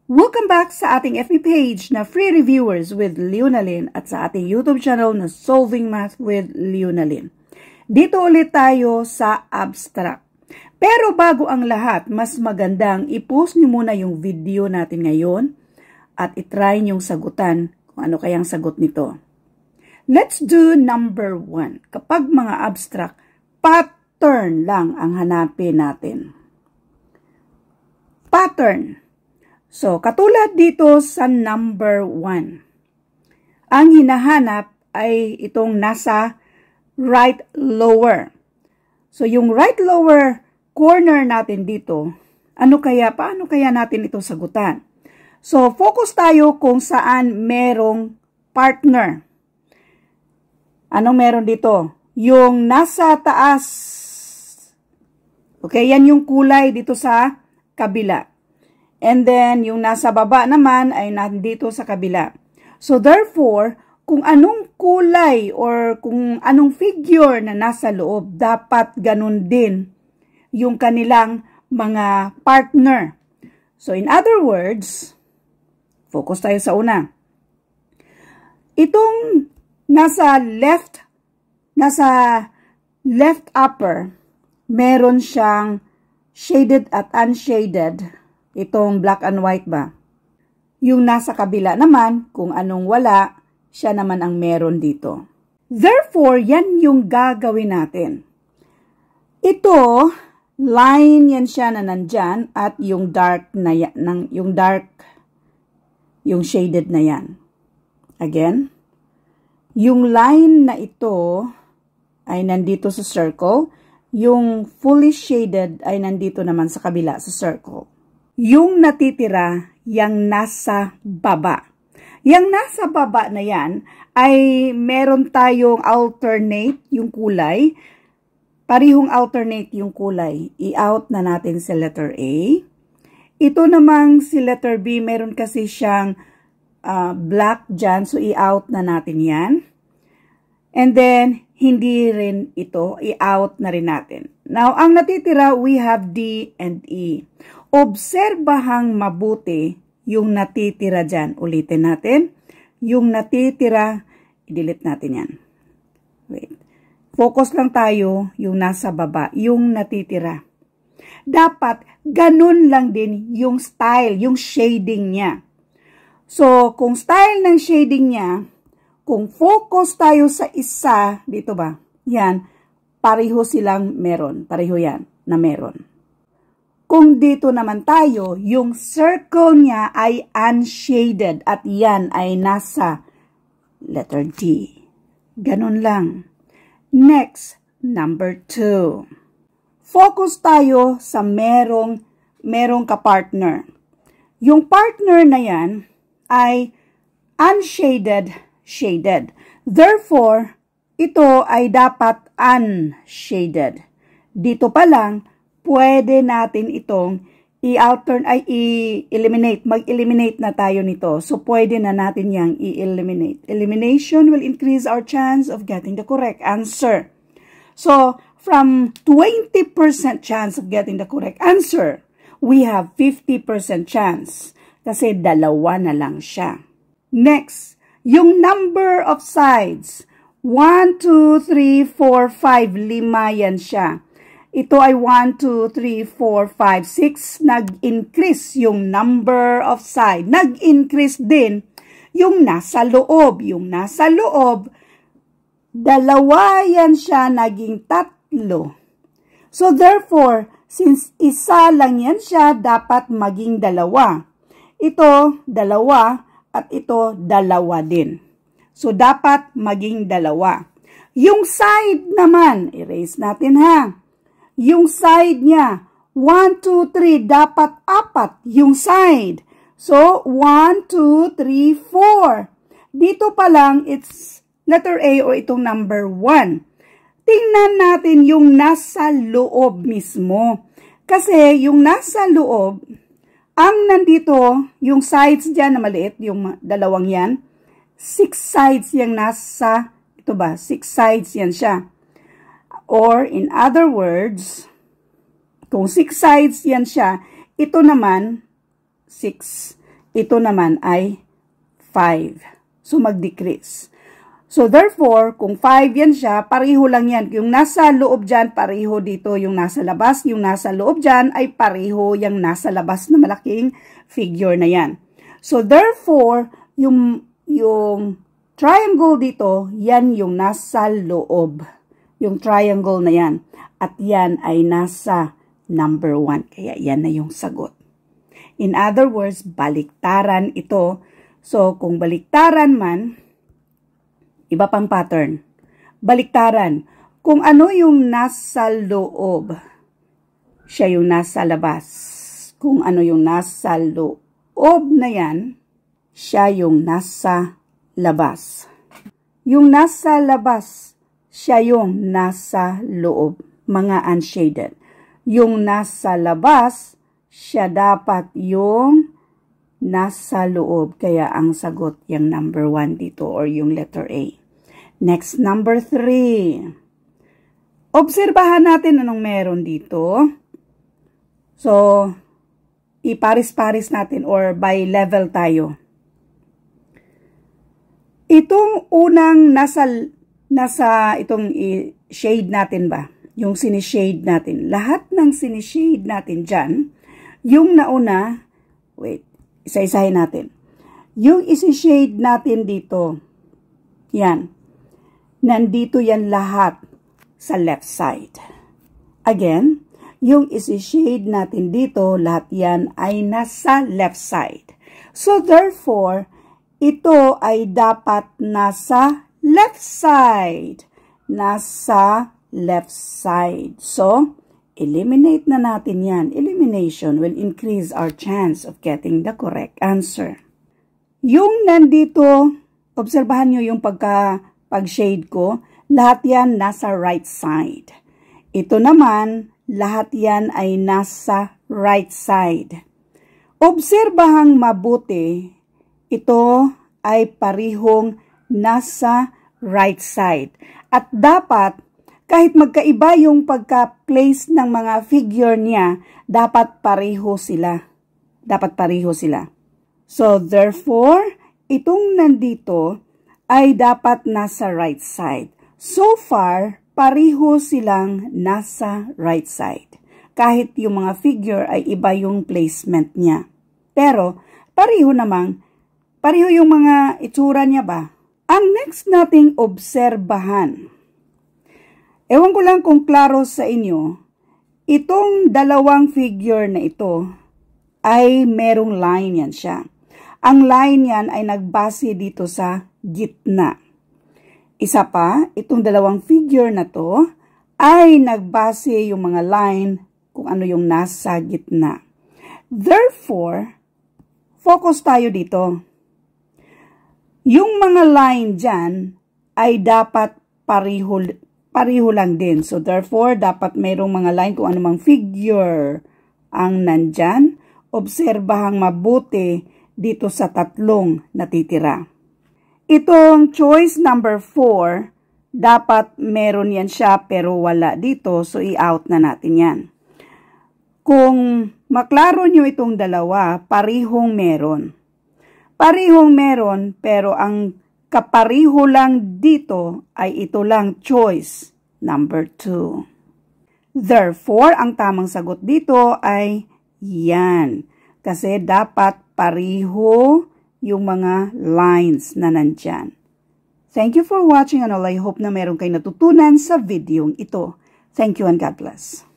Welcome back sa ating FB page na Free Reviewers with Leonalyn at sa ating YouTube channel na Solving Math with Leonalyn. Dito ulit tayo sa abstract. Pero bago ang lahat, mas magandang i-post nyo muna yung video natin ngayon at itry nyong sagutan kung ano kayang sagot nito. Let's do number 1. Kapag mga abstract, pattern lang ang hanapin natin. Pattern. So, katulad dito sa number 1. Ang hinahanap ay itong nasa right lower. So, yung right lower corner natin dito, paano kaya natin ito sagutan? So, focus tayo kung saan merong partner. Anong meron dito? Yung nasa taas. Okay, yan yung kulay dito sa kabila. And then, yung nasa baba naman ay nandito sa kabila. So, therefore, kung anong kulay or kung anong figure na nasa loob, dapat ganun din yung kanilang mga partner. So, in other words, focus tayo sa una. Itong nasa left upper, meron siyang shaded at unshaded. Itong black and white ba? Yung nasa kabila naman, kung anong wala, siya naman ang meron dito. Therefore, yan yung gagawin natin. Ito, line yan siya na nandyan at yung dark na yan, yung shaded na yan. Again, yung line na ito ay nandito sa circle, yung fully shaded ay nandito naman sa kabila sa circle. Yung natitira, yung nasa baba. Yung nasa baba na yan ay meron tayong alternate yung kulay. Parihong alternate yung kulay. I-out na natin si letter A. Ito namang si letter B, meron kasi siyang black dyan. So, i-out na natin yan. And then, hindi rin ito. I-out na rin natin. Now, ang natitira, we have D and E. Obserbahang mabuti yung natitira dyan. Ulitin natin. Yung natitira, i-delete natin yan. Wait. Focus lang tayo yung nasa baba, yung natitira. Dapat ganun lang din yung style, yung shading niya. So, kung style ng shading niya, kung focus tayo sa isa, dito ba? Yan, pareho silang meron. Pareho yan na meron. Kung dito naman tayo, yung circle niya ay unshaded at yan ay nasa letter D. Ganun lang. Next, number 2. Focus tayo sa merong kapartner. Yung partner na yan ay unshaded, shaded. Therefore, ito ay dapat unshaded. Dito pa lang, pwede natin itong i-eliminate. Mag-eliminate na tayo nito. So, pwede na natin yang i-eliminate. Elimination will increase our chance of getting the correct answer. So, from 20% chance of getting the correct answer, we have 50% chance. Kasi dalawa na lang siya. Next, yung number of sides. 1, 2, 3, 4, 5. 5 yan siya. Ito ay 1, 2, 3, 4, 5, 6. Nag-increase yung number of side. Nag-increase din yung nasa loob. Yung nasa loob, dalawa yan siya, naging 3. So, therefore, since isa lang yan siya, dapat maging 2. Ito, 2, at ito, 2 din. So, dapat maging 2. Yung side naman, erase natin ha. Yung side niya, 1, 2, 3, dapat 4 yung side. So, 1, 2, 3, 4. Dito pa lang, it's letter A o itong number 1. Tingnan natin yung nasa loob mismo. Kasi yung nasa loob, ang nandito, yung sides dyan na maliit, yung dalawang yan, 6 sides yung nasa, 6 sides yan siya. Or, in other words, kung 6 sides yan siya, ito naman, 6. ito naman ay 5. So, mag-decrease. So, therefore, kung 5 yan siya, pareho lang yan. Yung nasa loob dyan, pareho dito yung nasa labas. Yung nasa loob dyan ay pareho yung nasa labas na malaking figure na yan. So, therefore, yung triangle dito, yan yung nasa loob. Yung triangle na yan. At yan ay nasa number 1. Kaya yan na yung sagot. In other words, baliktaran ito. So, kung baliktaran man, iba pang pattern. Baliktaran. Kung ano yung nasa loob, siya yung nasa labas. Kung ano yung nasa loob na yan, siya yung nasa labas. Yung nasa labas, siya yung nasa loob. Mga unshaded. Yung nasa labas, siya dapat yung nasa loob. Kaya ang sagot yung number 1 dito or yung letter A. Next, number 3. Obserbahan natin anong meron dito. So, iparis-paris natin or by level tayo. Itong unang nasa itong shade natin ba? Yung sinishade natin. Lahat ng sinishade natin dyan, yung nauna, wait, isa-isahin natin. Yung isi-shade natin dito, yan. Nandito yan lahat sa left side. Again, yung isi-shade natin dito, lahat yan ay nasa left side. So, therefore, ito ay dapat nasa left side. Nasa left side. So, eliminate na natin yan. Elimination will increase our chance of getting the correct answer. Yung nandito, obserbahan nyo yung pag-shade ko, lahat yan nasa right side. Ito naman, lahat yan ay nasa right side. Obserbahang mabuti, ito ay parihong nasa right side. At dapat, kahit magkaiba yung pagka-place ng mga figure niya, dapat pareho sila. Dapat pareho sila. So, therefore, itong nandito ay dapat nasa right side. So far, pareho silang nasa right side. Kahit yung mga figure ay iba yung placement niya. Pero, pareho yung mga itsura niya ba? Ang next nating obserbahan. Ewan ko lang kung klaro sa inyo, itong dalawang figure na ito ay merong line yan siya. Ang line yan ay nagbase dito sa gitna. Isa pa, itong dalawang figure na to ay nagbase yung mga line kung ano yung nasa gitna. Therefore, focus tayo dito. Yung mga line dyan ay dapat pareho lang din. So, therefore, dapat mayroong mga line kung anumang figure ang nandyan. Obserbahang mabuti dito sa tatlong natitira. Itong choice number 4, dapat meron yan siya pero wala dito. So, i-out na natin yan. Kung maklaro nyo itong dalawa, parihong meron. Parihong meron pero ang kapariho lang dito ay ito lang choice number 2. Therefore, ang tamang sagot dito ay yan. Kasi dapat pariho yung mga lines na nandyan. Thank you for watching and all. I hope na meron kayo natutunan sa video ito. Thank you and God bless.